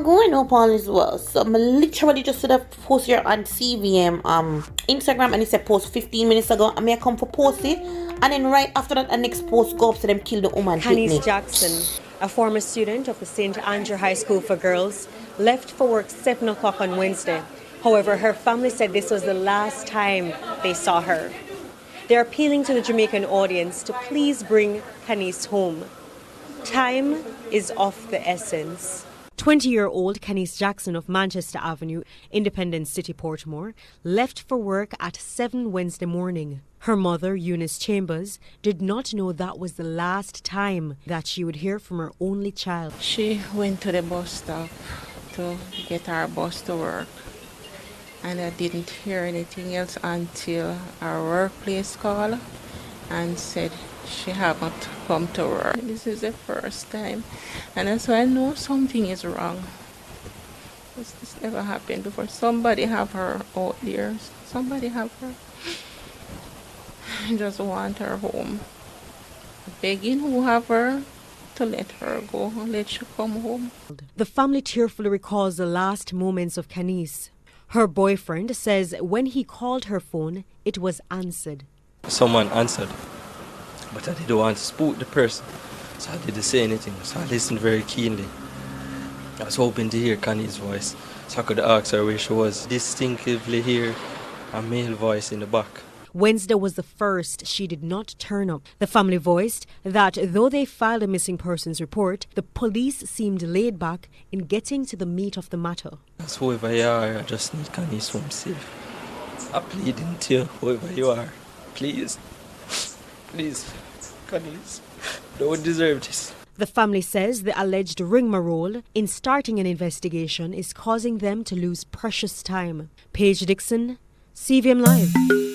going up all as well. So I literally just sort of post here on CVM Instagram, and it said post 15 minutes ago. I may come for post it, and then right after that, the next post go up to them kill the woman. Khanice Jackson, a former student of the St. Andrew High School for Girls, left for work 7 o'clock on Wednesday. However, her family said this was the last time they saw her. They're appealing to the Jamaican audience to please bring Khanice home. Time is of the essence. 20-year-old Khanice Jackson of Manchester Avenue, Independence City, Portmore, left for work at 7 Wednesday morning. Her mother, Eunice Chambers, did not know that was the last time that she would hear from her only child. She went to the bus stop to get our bus to work, and I didn't hear anything else until our workplace called and said she haven't come to work. This is the first time, and that's why I know something is wrong. This never happened before. Somebody have her out there. Somebody have her. I just want her home. Begging whoever to let her go, let she come home. The family tearfully recalls the last moments of Khanice. Her boyfriend says when he called her phone, it was answered. Someone answered, but I didn't want to spook the person, so I didn't say anything. So I listened very keenly. I was hoping to hear Khanice's voice, so I could ask her where she was. Distinctively hear a male voice in the back. Wednesday was the first she did not turn up. The family voiced that though they filed a missing persons report, the police seemed laid back in getting to the meat of the matter. As whoever you are, I just need Khanice home safe. I'm pleading to you, whoever you are. Please, please, Khanice, don't deserve this. The family says the alleged rigmarole in starting an investigation is causing them to lose precious time. Paige Dixon, CVM Live.